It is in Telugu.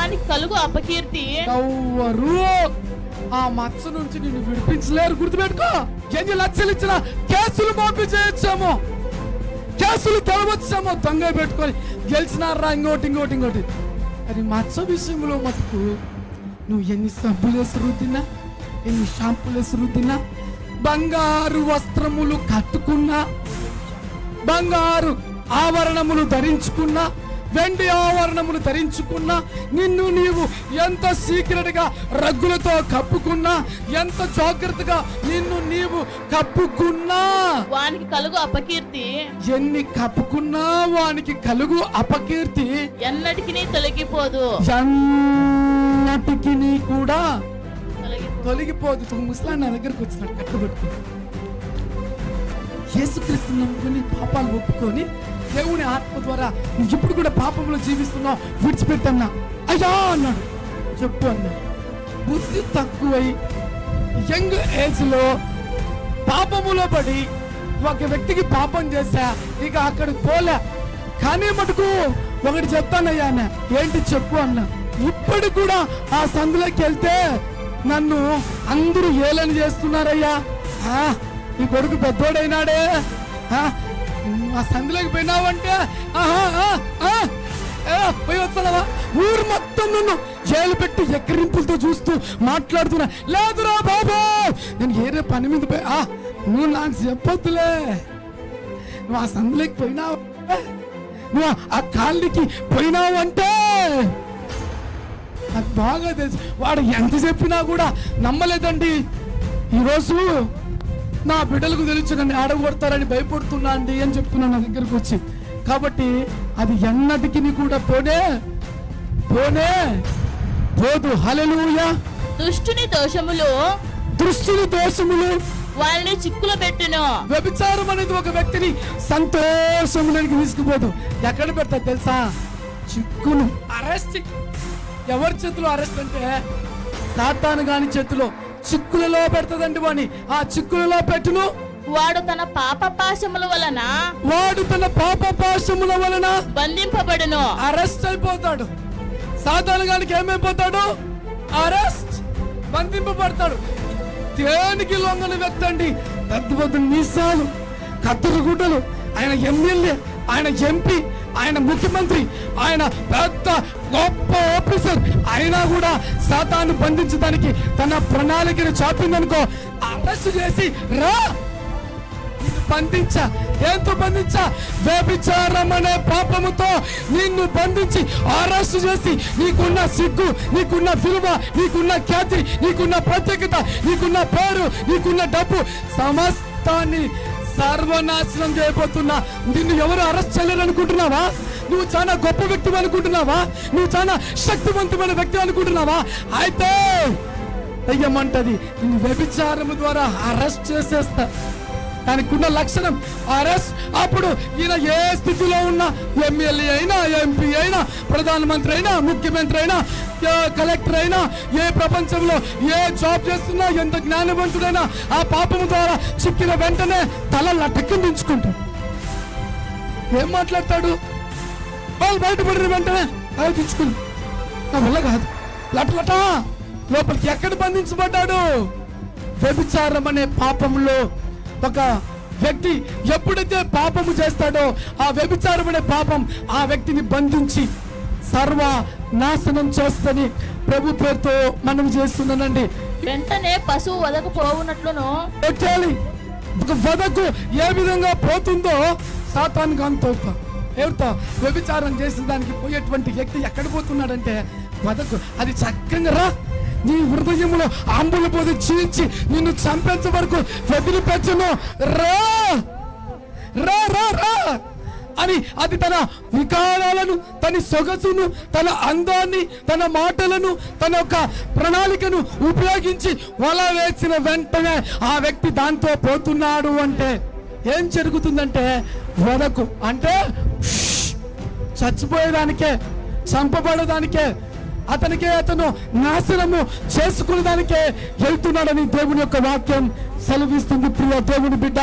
వానికి కలుగు అపకీర్తి. ఎవరు ఆ మచ్చ నుంచి నిన్ను విడిపించలేరు. గుర్తుపెట్టుకో. ఎన్ని లక్షలు ఇచ్చిన కేసులు మాఫీ చేయొచ్చామో, కేసులు తెలవచ్చామో, దొంగ పెట్టుకొని గెలిచినారా ఇంకోటి. అది మచ్చ విషయంలో మటుకు నువ్వు ఎన్ని సబ్బులేసి రుద్దినా, ఎన్ని షాంపులేసి రుద్దినా, బంగారు వస్త్రములు కట్టుకున్నా, బంగారు ఆవరణములు ధరించుకున్నా, వెండి ఆవరణములు ధరించుకున్నా, నిన్ను నీవు ఎంత సీక్రెట్ గా రగ్గులతో కప్పుకున్నా, ఎంత జాగ్రత్తగా నిన్ను నీవు కప్పుకున్నా, వానికి కలుగు అపకీర్తి. ఎన్ని కప్పుకున్నా వానికి కలుగు అపకీర్తి ఎన్నటికి తొలగిపోదు. ఎన్నటికి కూడా తొలగిపోదు. ముసలాన్ని నా దగ్గరకు వచ్చినాడు కట్టుబట్టుకుని, యేసుక్రీస్తు నమ్ముకుని పాపాలు ఒప్పుకొని దేవుని ఆత్మ ద్వారా నువ్వు ఇప్పుడు కూడా పాపంలో జీవిస్తున్నావు, విడిచిపెట్టన్నా అయ్యా అన్నాడు. చెప్పు అన్నాడు. బుద్ధి తక్కువై యంగ్ ఏజ్ లో పాపములో పడి ఒక వ్యక్తికి పాపం చేశా, ఇక అక్కడికి పోలే. కానీ మటుకు ఒకటి చెప్తానయ్యా అన్న. ఏంటి చెప్పు అన్న. ఇప్పుడు కూడా ఆ సందులోకి వెళ్తే నన్ను అందరూ ఏలని చేస్తున్నారయ్యా. ఈ కొడుకు పెద్దోడైనాడే, ఆ సందులోకి పోయినావంటే పోయి వస్తావా, ఊరు మొత్తం నన్ను జైలు పెట్టి ఎక్కరింపులతో చూస్తూ మాట్లాడుతున్నా. లేదురా బాబు, నేను ఏరే పని మీద పోయి నువ్వు నాకు చెప్పొద్దులే. నువ్వు ఆ సందులోకి పోయినావు, నువ్వు ఆ కాలనీకి పోయినావు అంటే నాకు బాగా తెలుసు. వాడు ఎంత చెప్పినా కూడా నమ్మలేదండి. ఈరోజు నా బిడ్డలకు తెలిసి నన్ను ఆడగొడతారని భయపడుతున్నా అండి అని చెప్తున్నా నా దగ్గరకు వచ్చి. కాబట్టి అది ఎన్నటికి కూడా పోనే పోదు. హల్లెలూయా. దుష్టుని దోషములు వారిని చిక్కులో పెట్టును. వ్యభిచారం అనేది ఒక వ్యక్తిని సంతోషంలోకి తీసుకుపోదు. ఎక్కడ పెడతా తెలుసా? చిక్కును. అరెస్ట్ ఎవరి చేతిలో అరెస్ట్ అంటే సాతాను గాని చేతిలో చిక్కులలో పెడతదండి వాణ్ణి. ఆ చిక్కులలో పెట్టును. వాడు తన పాపపాశముల వలన బంధింపబడును. అరెస్ట్ అయిపోతాడు. సాతాను గానికి ఏమైపోతాడు? అరెస్ట్, బంధింపబడతాడు. దేనికి లొంగని వ్యక్తి అండి. పెద్ద పెద్ద మీసాలు, కత్తురు గుడ్డలు, ఆయన ఎమ్మెల్యే, ఆయన ఎంపీ, ఆయన ముఖ్యమంత్రి, ఆయన పెద్ద గొప్ప ఆఫీసర్ అయినా కూడా సాతాను బంధించడానికి తన ప్రణాళికను చాపిందనుకో, అరెస్ట్ చేసి రా బంధించా. ఏంతో బంధించా? వ్యభిచారం అనే పాపముతో నిన్ను బంధించి అరెస్ట్ చేసి నీకున్న సిగ్గు, నీకున్న విలువ, నీకున్న ఖ్యాతి, నీకున్న ప్రత్యేకత, నీకున్న పేరు, నీకున్న డబ్బు సమస్తాన్ని సర్వనాశనం చేయబోతున్నా. నిన్ను ఎవరు అరెస్ట్ చేయలేరు అనుకుంటున్నావా? నువ్వు చాలా గొప్ప వ్యక్తి అనుకుంటున్నావా? నువ్వు చాలా శక్తివంతమైన వ్యక్తి అనుకుంటున్నావా? అయితే దయ్యమంటది నిన్ను వ్యభిచారము ద్వారా అరెస్ట్ చేసేస్తా. దానికి ఉన్న లక్షణం అరెస్ట్. అప్పుడు ఈయన ఏ స్థితిలో ఉన్నా, ఎమ్మెల్యే అయినా, ఎంపీ అయినా, ప్రధానమంత్రి అయినా, ముఖ్యమంత్రి అయినా, కలెక్టర్ అయినా, ఏ ప్రపంచంలో ఏ జాబ్ చేస్తున్నా, ఎంత జ్ఞానవంతుడైనా ఆ పాపము ద్వారా చిక్కిన వెంటనే తల లటక్కించుకుంటాడు. ఏం మాట్లాడతాడు? వాళ్ళు బయటపడిన వెంటనే అది తెచ్చుకుని నా వల్ల కాదు లట లోపలికి ఎక్కడ బంధించబడ్డాడు? వ్యభిచారం అనే పాపంలో ఒక వ్యక్తి ఎప్పుడైతే పాపము చేస్తాడో ఆ వ్యభిచారం అనే పాపం ఆ వ్యక్తిని బంధించి సర్వ నాశనం చేస్తని ప్రభు పేరుతో మనం చేస్తున్నానండి. వెంటనే పశువు వదకు పోవునట్లును వదకు ఏ విధంగా పోతుందో సాతాను గాంతో ఎవరితో వ్యభిచారం చేసిన దానికి పోయేటువంటి వ్యక్తి ఎక్కడ పోతున్నాడంటే వదకు. అది చక్కగా రా, నీ హృదయంలో అంబులు పోది చీల్చి నిన్ను చంపేంత వరకు వదిలిపెట్టను రా రా రా రా అని అది తన వికారాలను, తన సొగసును, తన అందాన్ని, తన మాటలను, తన యొక్క ప్రణాళికను ఉపయోగించి వల వేసిన వెంటనే ఆ వ్యక్తి దాంతో పోతున్నాడు. అంటే ఏం జరుగుతుందంటే వదకు అంటే చచ్చిపోయేదానికే, చంపబడేదానికే, అతను నాశనము చేసుకునేదానికే వెళ్తున్నాడని దేవుని యొక్క వాక్యం సెలవిస్తుంది. ప్రియ దేవుని బిడ్డ,